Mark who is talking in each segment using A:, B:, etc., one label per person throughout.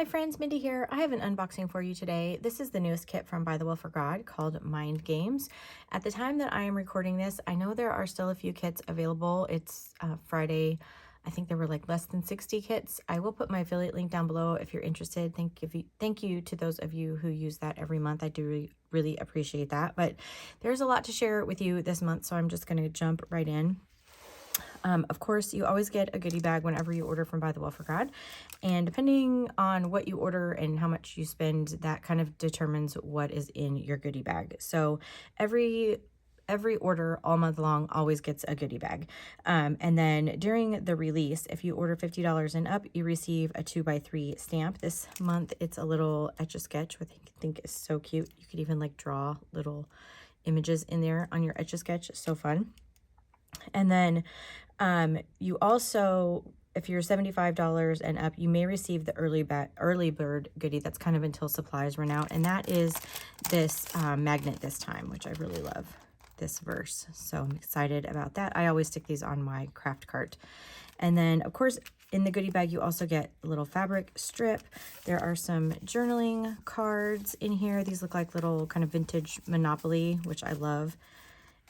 A: Hi friends, Mindy here. I have an unboxing for you today. This is the newest kit from Bythewell4god called Mind Games. At the time that I am recording this, I know there are still a few kits available. It's Friday. I think there were like less than 60 kits. I will put my affiliate link down below if you're interested. Thank you to those of you who use that every month. I do really appreciate that. But there's a lot to share with you this month, so I'm just going to jump right in. Of course, you always get a goodie bag whenever you order from Bythewell4god, and depending on what you order and how much you spend, that kind of determines what is in your goodie bag. So every order all month long always gets a goodie bag. And then during the release, if you order $50 and up, you receive a 2x3 stamp. This month it's a little Etch-a-Sketch, which I think is so cute. You could even like draw little images in there on your Etch-a-Sketch. So fun. And then you also, if you're $75 and up, you may receive the early bird goodie. That's kind of until supplies run out, and that is this magnet this time, which I really love this verse. So I'm excited about that. I always stick these on my craft cart. And then of course in the goodie bag you also get a little fabric strip. There are some journaling cards in here. These look like little kind of vintage Monopoly, which I love.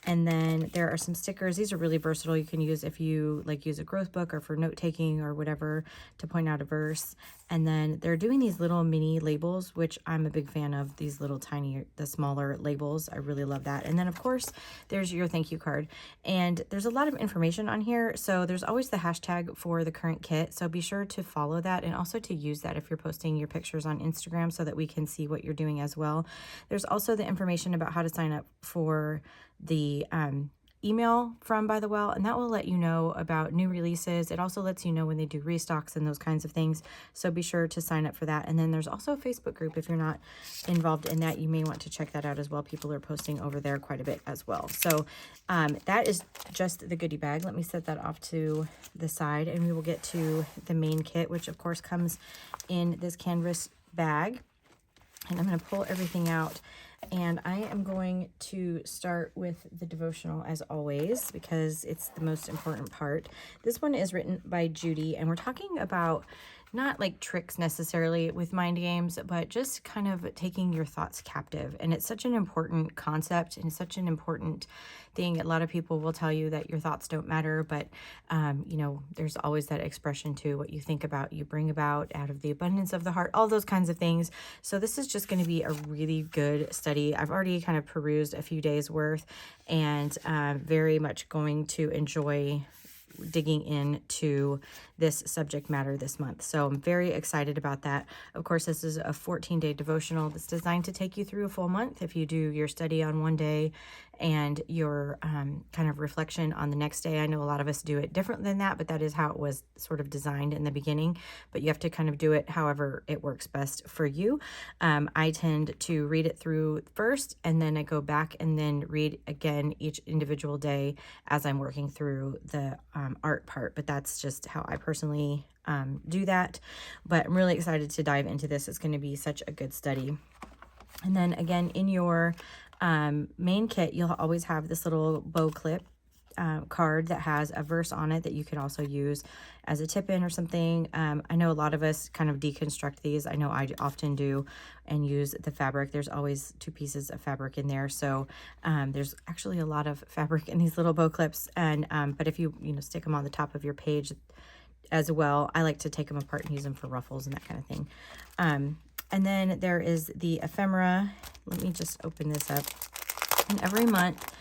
A: And then there are some stickers. These are really versatile. You can use if you like use a growth book or for note taking or whatever to point out a verse. And then they're doing these little mini labels, which I'm a big fan of, these little tiny, the smaller labels. I really love that. And then of course there's your thank you card, and there's a lot of information on here. So there's always the hashtag for the current kit. So be sure to follow that and also to use that if you're posting your pictures on Instagram so that we can see what you're doing as well. There's also the information about how to sign up for the email from Bythewell, and that will let you know about new releases. It also lets you know when they do restocks and those kinds of things, so be sure to sign up for that. And then there's also a Facebook group. If you're not involved in that, you may want to check that out as well. People are posting over there quite a bit as well. So that is just the goodie bag. Let me set that off to the side, and we will get to the main kit, which of course comes in this canvas bag. And I'm going to pull everything out. And I am going to start with the devotional as always, because it's the most important part. This one is written by Judy, and we're talking about not like tricks necessarily with mind games, but just kind of taking your thoughts captive. And it's such an important concept, and it's such an important thing. A lot of people will tell you that your thoughts don't matter, but you know, there's always that expression too. What you think about, you bring about out of the abundance of the heart, all those kinds of things. So this is just going to be a really good study. I've already kind of perused a few days worth, and very much going to enjoy digging into this subject matter this month. So I'm very excited about that. Of course, this is a 14-day devotional that's designed to take you through a full month. If you do your study on one day and your kind of reflection on the next day. I know a lot of us do it different than that, but that is how it was sort of designed in the beginning. But you have to kind of do it however it works best for you. I tend to read it through first, and then I go back and then read again each individual day as I'm working through the art part. But that's just how I personally do that. But I'm really excited to dive into this. It's going to be such a good study. And then again, in your main kit, you'll always have this little bow clip card that has a verse on it that you can also use as a tip-in or something. I know a lot of us kind of deconstruct these. I know I often do, and use the fabric. There's always 2 pieces of fabric in there, so there's actually a lot of fabric in these little bow clips. And but if you stick them on the top of your page as well, I like to take them apart and use them for ruffles and that kind of thing. And then there is the ephemera. Let me just open this up. And every month,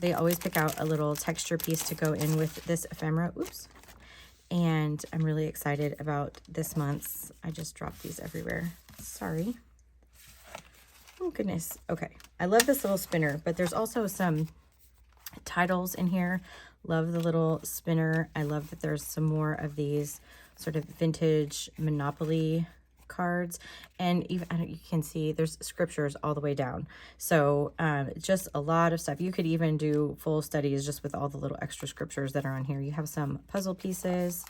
A: they always pick out a little texture piece to go in with this ephemera. Oops. And I'm really excited about this month's. I just dropped these everywhere. Sorry. Oh, goodness. Okay. I love this little spinner, but there's also some titles in here. Love the little spinner. I love that there's some more of these sort of vintage Monopoly cards, and even you can see there's scriptures all the way down. So just a lot of stuff. You could even do full studies just with all the little extra scriptures that are on here. You have some puzzle pieces,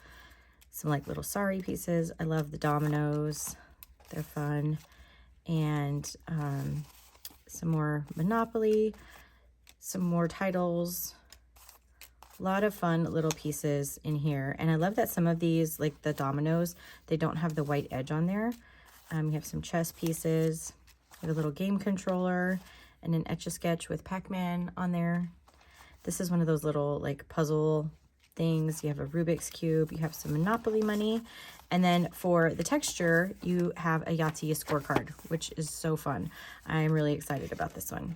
A: some like little sorry pieces. I love the dominoes. They're fun. And some more Monopoly, some more titles, A lot of fun little pieces in here. And I love that some of these, like the dominoes, they don't have the white edge on there. You have some chess pieces, a little game controller, and an Etch-a-Sketch with Pac-Man on there. This is one of those little like puzzle things. You have a Rubik's Cube, you have some Monopoly money, and then for the texture, you have a Yahtzee scorecard, which is so fun. I'm really excited about this one.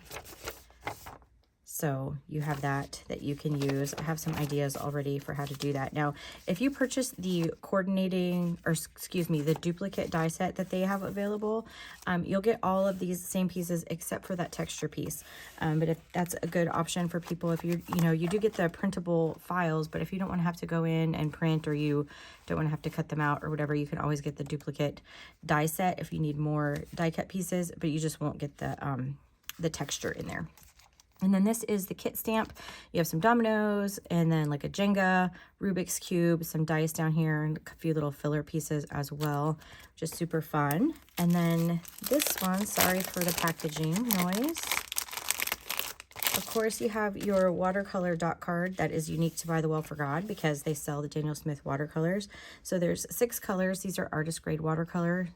A: So you have that you can use. I have some ideas already for how to do that. Now, if you purchase the coordinating, or excuse me, the duplicate die set that they have available, you'll get all of these same pieces except for that texture piece. But if that's a good option for people, if you do get the printable files, but if you don't want to have to go in and print, or you don't want to have to cut them out or whatever, you can always get the duplicate die set if you need more die cut pieces, but you just won't get the texture in there. And then this is the kit stamp. You have some dominoes, and then like a Jenga, Rubik's Cube, some dice down here, and a few little filler pieces as well, which is super fun. And then this one, sorry for the packaging noise. Of course, you have your watercolor dot card that is unique to Bythewell4god because they sell the Daniel Smith watercolors. So there's 6 colors. These are artist grade watercolors.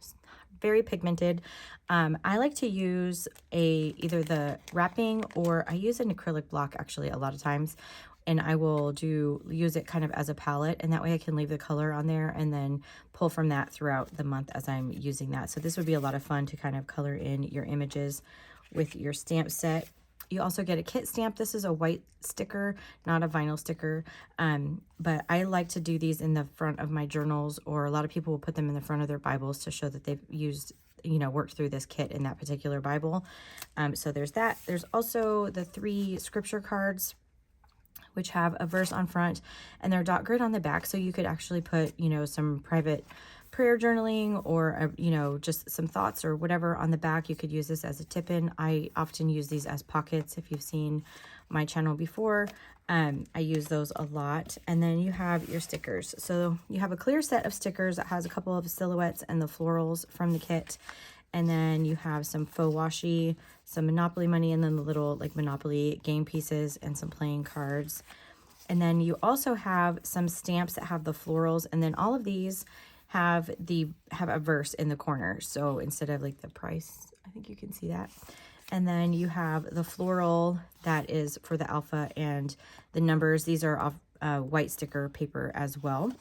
A: Very pigmented. I like to use either the wrapping, or I use an acrylic block actually a lot of times, and I will use it kind of as a palette, and that way I can leave the color on there and then pull from that throughout the month as I'm using that. So this would be a lot of fun to kind of color in your images with your stamp set. You also get a kit stamp. This is a white sticker, not a vinyl sticker. But I like to do these in the front of my journals, or a lot of people will put them in the front of their Bibles to show that they've used, worked through this kit in that particular Bible. So there's that. There's also the 3 scripture cards, which have a verse on front, and they're dot grid on the back. So you could actually put, some private prayer journaling, or just some thoughts or whatever on the back. You could use this as a tip-in. I often use these as pockets. If you've seen my channel before, I use those a lot. And then you have your stickers. So you have a clear set of stickers that has a couple of silhouettes and the florals from the kit. And then you have some faux washi, some Monopoly money, and then the little like Monopoly game pieces and some playing cards. And then you also have some stamps that have the florals, and then all of these have a verse in the corner. So instead of like the price, I think you can see that. And then you have the floral that is for the alpha, and the numbers. These are off white sticker paper as well.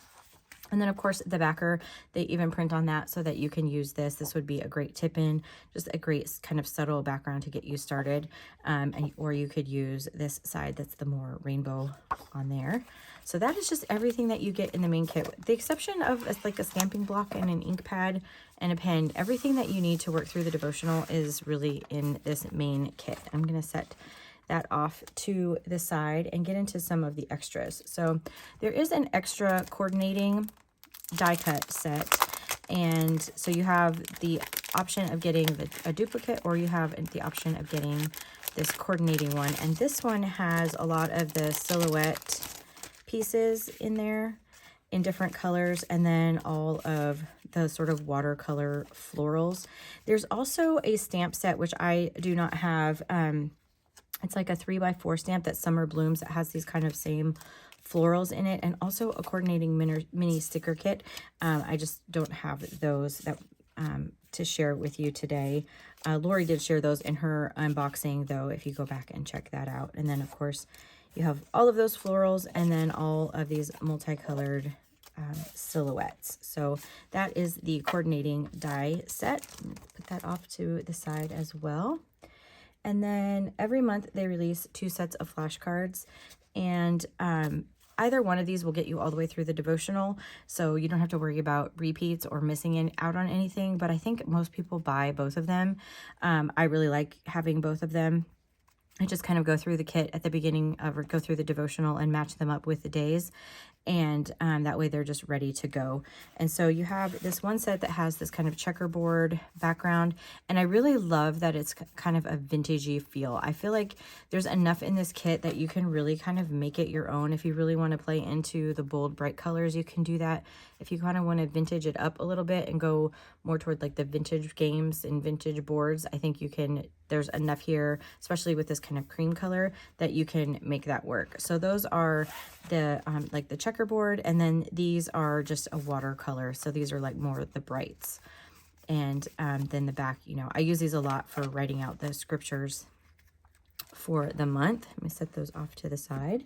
A: And then, of course, the backer, they even print on that so that you can use this. This would be a great tip-in, just a great kind of subtle background to get you started. Or you could use this side that's the more rainbow on there. So that is just everything that you get in the main kit. With the exception of like a stamping block and an ink pad and a pen, everything that you need to work through the devotional is really in this main kit. I'm going to set that off to the side and get into some of the extras. So there is an extra coordinating die cut set, and so you have the option of getting a duplicate, or you have the option of getting this coordinating one. And this one has a lot of the silhouette pieces in there in different colors, and then all of the sort of watercolor florals. There's also a stamp set which I do not have. It's like a 3x4 stamp that's Summer Blooms, that has these kind of same florals in it, and also a coordinating mini sticker kit. I just don't have those that to share with you today. Lori did share those in her unboxing, though, if you go back and check that out. And then, of course, you have all of those florals, and then all of these multicolored silhouettes. So that is the coordinating die set. Put that off to the side as well. And then every month they release 2 sets of flashcards, and either one of these will get you all the way through the devotional, so you don't have to worry about repeats or missing out on anything. But I think most people buy both of them. I really like having both of them. I just kind of go through the kit at the beginning of, or go through the devotional and match them up with the days. And that way they're just ready to go. And so you have this one set that has this kind of checkerboard background. And I really love that it's kind of a vintagey feel. I feel like there's enough in this kit that you can really kind of make it your own. If you really want to play into the bold, bright colors, you can do that. if you kind of want to vintage it up a little bit and go more toward like the vintage games and vintage boards, I think you can, there's enough here, especially with this kind of cream color, that you can make that work. So those are the like the checkerboard, and then these are just a watercolor. So these are like more the brights. And then the back, you know, I use these a lot for writing out the scriptures for the month. Let me set those off to the side.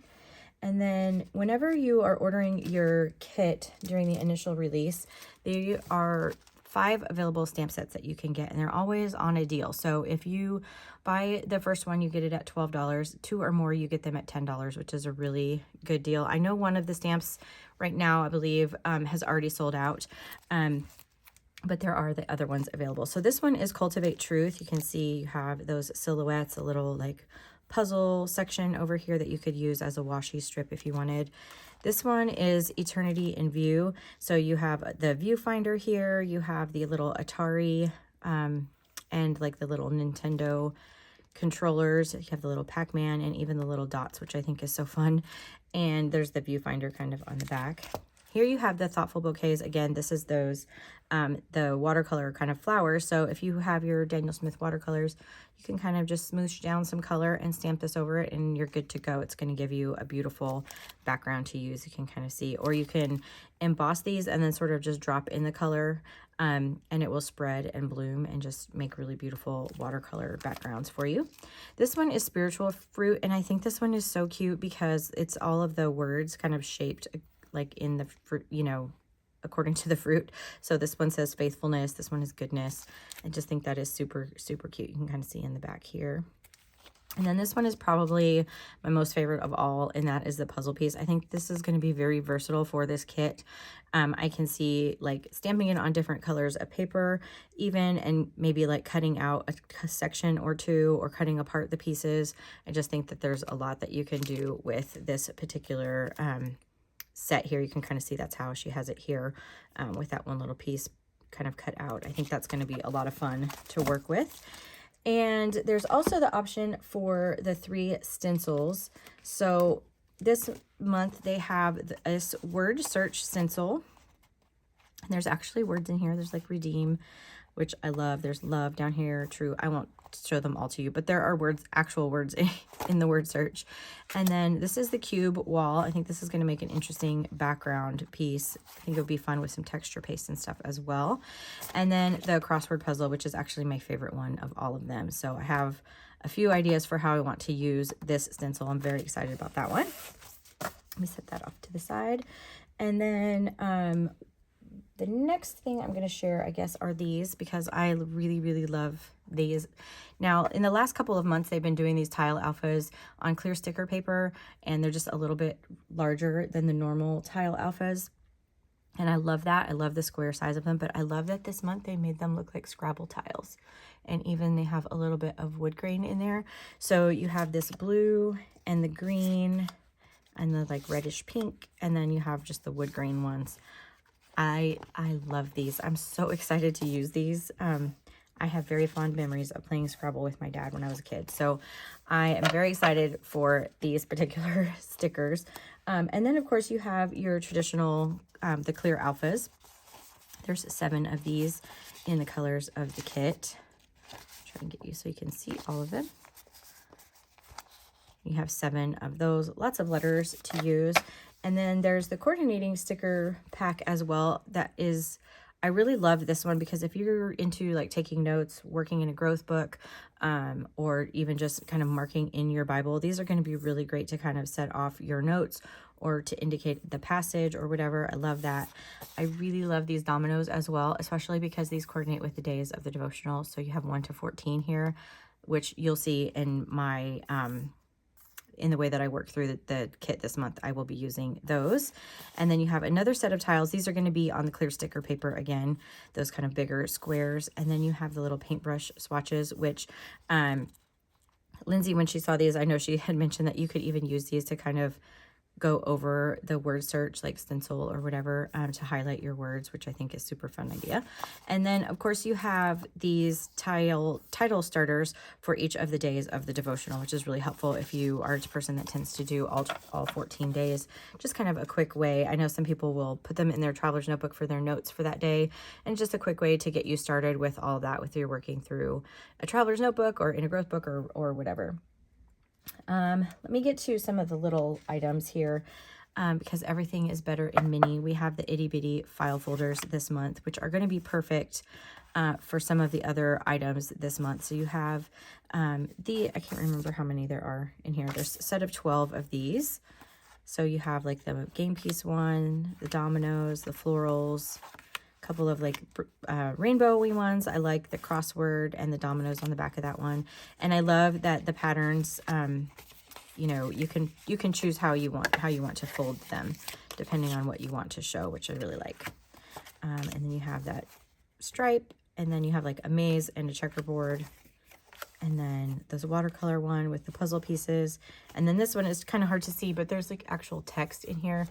A: And then whenever you are ordering your kit during the initial release, there are 5 available stamp sets that you can get, and they're always on a deal. So if you buy the first one, you get it at $12. 2 or more, you get them at $10, which is a really good deal. I know one of the stamps right now, I believe, has already sold out. But there are the other ones available. So this one is Cultivate Truth. You can see you have those silhouettes, a little like puzzle section over here that you could use as a washi strip if you wanted. This one is Eternity in View. So you have the viewfinder here, you have the little Atari and like the little Nintendo controllers. You have the little Pac-Man and even the little dots, which I think is so fun. And there's the viewfinder kind of on the back. Here you have the Thoughtful Bouquets. Again, this is those, the watercolor kind of flowers. So if you have your Daniel Smith watercolors, you can kind of just smoosh down some color and stamp this over it, and you're good to go. It's going to give you a beautiful background to use. You can kind of see, or you can emboss these and then sort of just drop in the color, and it will spread and bloom and just make really beautiful watercolor backgrounds for you. This one is Spiritual Fruit, and I think this one is so cute because it's all of the words kind of shaped like in the fruit, you know, according to the fruit. So this one says faithfulness, this one is goodness. I just think that is super, super cute. You can kind of see in the back here. And then this one is probably my most favorite of all, and that is the puzzle piece. I think this is going to be very versatile for this kit. I can see like stamping it on different colors of paper even, and maybe like cutting out a section or two or cutting apart the pieces. I just think that there's a lot that you can do with this particular set here. You can kind of see that's how she has it here with that one little piece kind of cut out. I think that's going to be a lot of fun to work with. And there's also the option for the 3 stencils. So this month they have this word search stencil. And there's actually words in here. There's like redeem, which I love. There's love down here, true. I won't show them all to you, but there are words, actual words in the word search. And then this is the cube wall. I think this is going to make an interesting background piece. I think it would be fun with some texture paste and stuff as well. And then the crossword puzzle, which is actually my favorite one of all of them. So I have a few ideas for how I want to use this stencil. I'm very excited about that one. Let me set that off to the side. And then the next thing I'm going to share, I guess, are these, because I really, really love these. Now, in the last couple of months, they've been doing these tile alphas on clear sticker paper, and they're just a little bit larger than the normal tile alphas. And I love that. I love the square size of them, but I love that this month they made them look like Scrabble tiles. And even they have a little bit of wood grain in there. So you have this blue and the green and the like reddish pink, and then you have just the wood grain ones. I love these. I'm so excited to use these. I have very fond memories of playing Scrabble with my dad when I was a kid. So I am very excited for these particular stickers. And then, of course, you have your traditional, the clear alphas. There's 7 of these in the colors of the kit. Try and get you so you can see all of them. You have 7 of those, lots of letters to use. And then there's the coordinating sticker pack as well. That is, I really love this one because if you're into like taking notes, working in a growth book, or even just kind of marking in your Bible, these are going to be really great to kind of set off your notes or to indicate the passage or whatever. I love that. I really love these dominoes as well, especially because these coordinate with the days of the devotional. So you have 1 to 14 here, which you'll see in my, in the way that I work through the kit this month. I will be using those. And then you have another set of tiles. These are going to be on the clear sticker paper again, those kind of bigger squares. And then you have the little paintbrush swatches, which Lindsay, when she saw these, I know she had mentioned that you could even use these to kind of go over the word search like stencil or whatever to highlight your words, which I think is super fun idea. And then of course you have these title starters for each of the days of the devotional, which is really helpful if you are a person that tends to do all 14 days. Just kind of a quick way. I know some people will put them in their traveler's notebook for their notes for that day, and just a quick way to get you started with all that, with your working through a traveler's notebook or in a growth book or whatever. Let me get to some of the little items here because everything is better in mini. We have the itty bitty file folders this month, which are going to be perfect for some of the other items this month. So you have I can't remember how many there are in here. There's a set of 12 of these. So you have like the game piece one, the dominoes, the florals, couple of like rainbowy ones. I like the crossword and the dominoes on the back of that one. And I love that the patterns, you know, you can choose how you want to fold them depending on what you want to show, which I really like. And then you have that stripe, and then you have like a maze and a checkerboard. And then there's a watercolor one with the puzzle pieces. And then this one is kind of hard to see, but there's like actual text in here.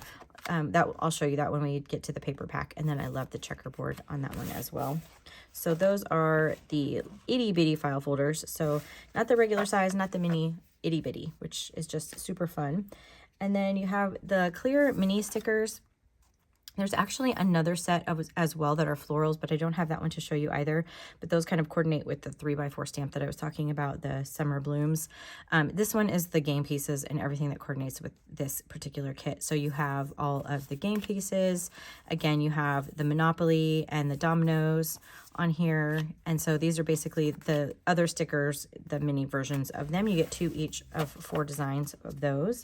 A: That I'll show you that when we get to the paper pack. And then I love the checkerboard on that one as well. So those are the itty bitty file folders. So not the regular size, not the mini, itty bitty, which is just super fun. And then you have the clear mini stickers. There's actually another set of as well that are florals, but I don't have that one to show you either. But those kind of coordinate with the 3x4 stamp that I was talking about, the summer blooms. This one is the game pieces and everything that coordinates with this particular kit. So you have all of the game pieces. Again, you have the Monopoly and the dominoes on here. And so these are basically the other stickers, the mini versions of them. You get 2 each of 4 designs of those.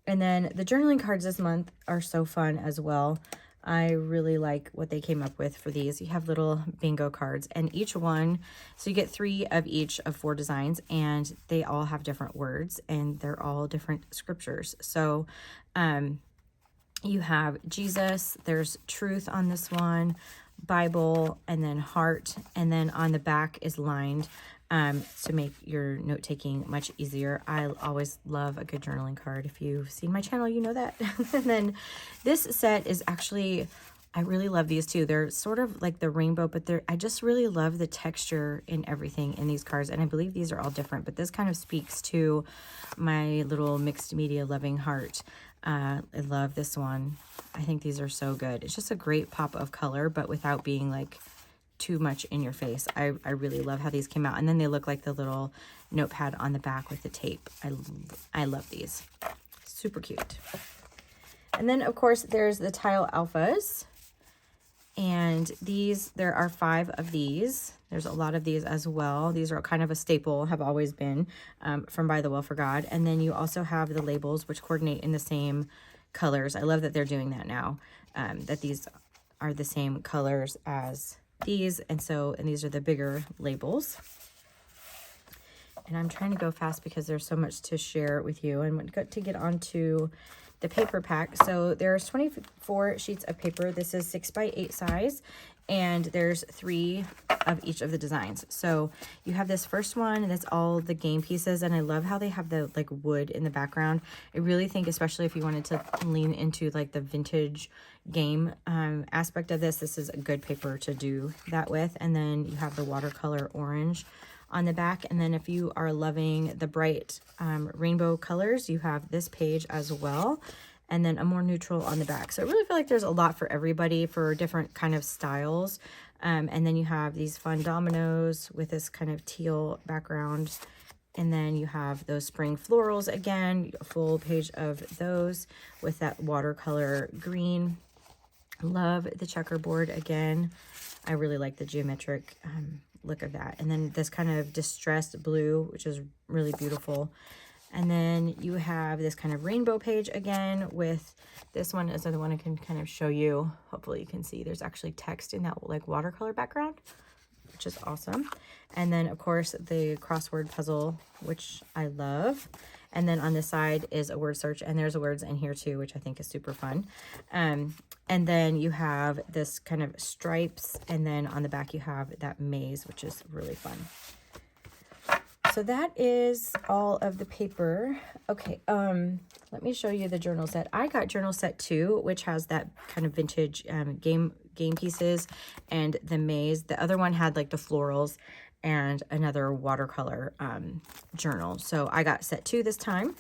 A: And then the journaling cards this month are so fun as well. I really like what they came up with for these. You have little bingo cards, and each one, so you get 3 of each of 4 designs, and they all have different words, and they're all different scriptures. So you have Jesus, there's truth on this one, Bible, and then heart, and then on the back is lined to make your note-taking much easier. I always love a good journaling card. If you've seen my channel, you know that. And then this set is actually, I really love these too. They're sort of like the rainbow, but I just really love the texture in everything in these cards. And I believe these are all different, but this kind of speaks to my little mixed media loving heart. I love this one. I think these are so good. It's just a great pop of color, but without being like too much in your face. I really love how these came out. And then they look like the little notepad on the back with the tape. I love these. Super cute. And then of course there's the tile alphas. And these, there are 5 of these. There's a lot of these as well. These are kind of a staple, have always been, from Bythewell4god. And then you also have the labels, which coordinate in the same colors. I love that they're doing that now, that these are the same colors as these. And these are the bigger labels. And I'm trying to go fast because there's so much to share with you. And I'm going to get onto the paper pack. So there's 24 sheets of paper. This is 6x8 size, and there's 3 of each of the designs. So you have this first one, and it's all the game pieces, and I love how they have the like wood in the background. I really think, especially if you wanted to lean into like the vintage game aspect of this is a good paper to do that with. And then you have the watercolor orange on the back. And then if you are loving the bright rainbow colors, you have this page as well, and then a more neutral on the back. So I really feel like there's a lot for everybody for different kind of styles. And then you have these fun dominoes with this kind of teal background. And then you have those spring florals again, a full page of those with that watercolor green. Love the checkerboard again. I really like the geometric look of that. And then this kind of distressed blue, which is really beautiful. And then you have this kind of rainbow page again with this one is the one I can kind of show you. Hopefully you can see there's actually text in that like watercolor background, which is awesome. And then of course the crossword puzzle, which I love. And then on this side is a word search, and there's words in here too, which I think is super fun. And then you have this kind of stripes, and then on the back you have that maze, which is really fun. so that is all of the paper. Okay, let me show you the journal set. I got journal set 2, which has that kind of vintage game pieces and the maze. The other one had like the florals and another watercolor journal. So I got set 2 this time.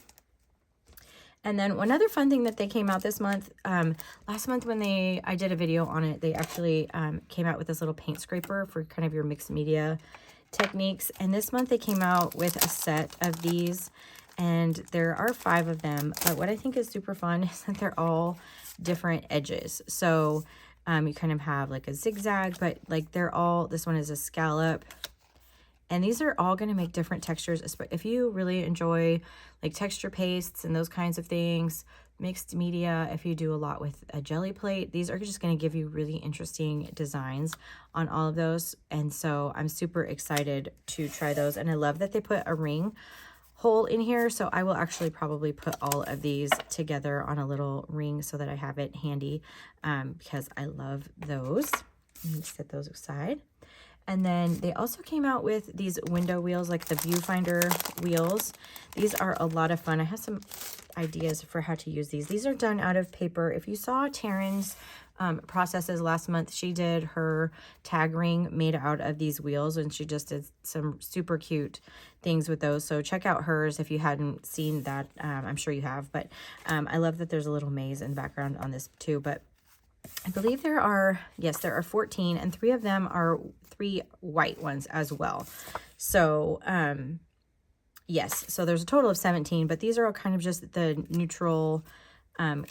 A: And then one other fun thing that they came out this month, last month when I did a video on it, they actually came out with this little paint scraper for kind of your mixed media techniques. And this month they came out with a set of these, and there are 5 of them. But what I think is super fun is that they're all different edges. So you kind of have like a zigzag, but like they're all, this one is a scallop. And these are all going to make different textures. If you really enjoy like texture pastes and those kinds of things, mixed media, if you do a lot with a jelly plate, these are just going to give you really interesting designs on all of those. And so I'm super excited to try those. And I love that they put a ring hole in here. So I will actually probably put all of these together on a little ring so that I have it handy, because I love those. Let me set those aside. And then they also came out with these window wheels, like the viewfinder wheels. These are a lot of fun. I have some ideas for how to use these. These are done out of paper. If you saw Taryn's processes last month, she did her tag ring made out of these wheels, and she just did some super cute things with those. So check out hers if you hadn't seen that. I'm sure you have, but I love that there's a little maze in the background on this too. But I believe there are 14, and 3 of them are 3 white ones as well. So, yes, so there's a total of 17, but these are all kind of just the neutral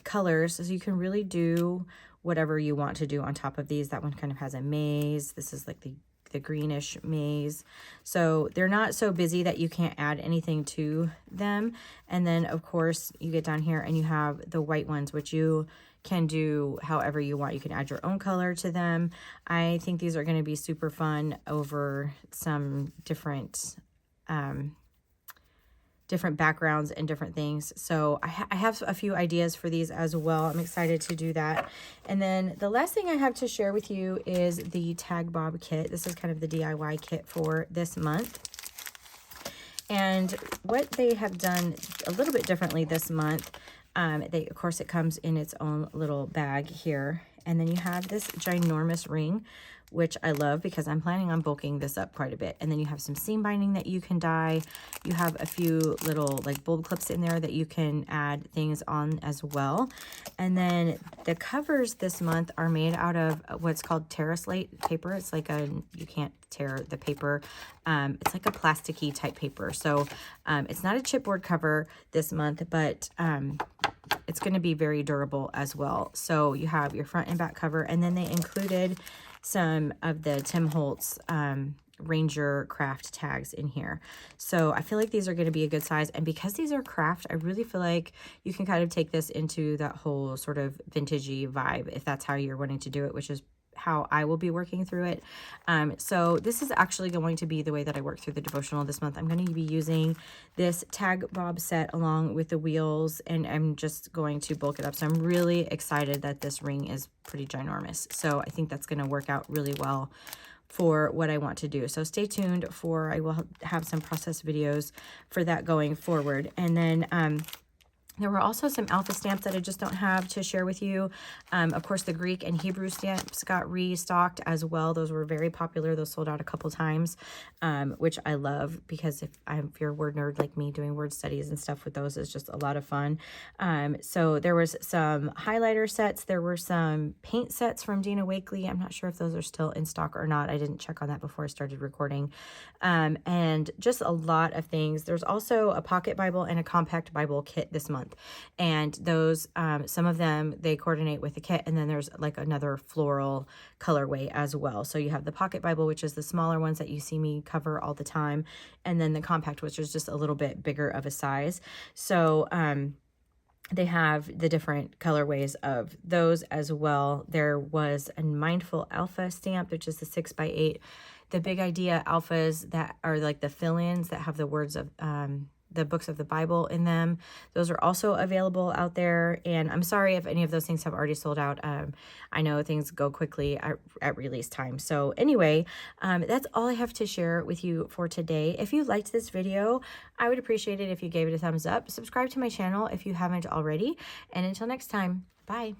A: colors. So you can really do whatever you want to do on top of these. That one kind of has a maze. This is like the greenish maze. So they're not so busy that you can't add anything to them. And then, of course, you get down here and you have the white ones, which you can do however you want. You can add your own color to them. I think these are going to be super fun over some different backgrounds and different things. So I have a few ideas for these as well. I'm excited to do that. And then the last thing I have to share with you is the Tag Bob kit. This is kind of the DIY kit for this month. And what they have done a little bit differently this month, of course, it comes in its own little bag here. And then you have this ginormous ring, which I love because I'm planning on bulking this up quite a bit. And then you have some seam binding that you can dye. You have a few little like bulb clips in there that you can add things on as well. And then the covers this month are made out of what's called terraslate paper. It's like you can't tear the paper. It's like a plasticky type paper. So it's not a chipboard cover this month, but it's going to be very durable as well. So you have your front and back cover, and then they included some of the Tim Holtz Ranger craft tags in here. So I feel like these are going to be a good size. And because these are craft, I really feel like you can kind of take this into that whole sort of vintagey vibe if that's how you're wanting to do it, which is how I will be working through it. So this is actually going to be the way that I work through the devotional this month. I'm going to be using this Tag Bob set along with the wheels, and I'm just going to bulk it up. So I'm really excited that this ring is pretty ginormous. So I think that's going to work out really well for what I want to do. So stay tuned for, I will have some process videos for that going forward. And then there were also some alpha stamps that I just don't have to share with you. Of course, the Greek and Hebrew stamps got restocked as well. Those were very popular. Those sold out a couple times, which I love because if you're a word nerd like me, doing word studies and stuff with those is just a lot of fun. So there was some highlighter sets. There were some paint sets from Dina Wakley. I'm not sure if those are still in stock or not. I didn't check on that before I started recording. And just a lot of things. There's also a pocket Bible and a compact Bible kit this month. And those, some of them, they coordinate with the kit. And then there's like another floral colorway as well. So you have the pocket Bible, which is the smaller ones that you see me cover all the time. And then the compact, which is just a little bit bigger of a size. So, they have the different colorways of those as well. There was a Mindful Alpha stamp, which is the 6x8. The Big Idea alphas that are like the fill-ins that have the words of the books of the Bible in them. Those are also available out there. And I'm sorry if any of those things have already sold out. I know things go quickly at release time. So anyway, that's all I have to share with you for today. If you liked this video, I would appreciate it if you gave it a thumbs up. Subscribe to my channel if you haven't already. And until next time, bye.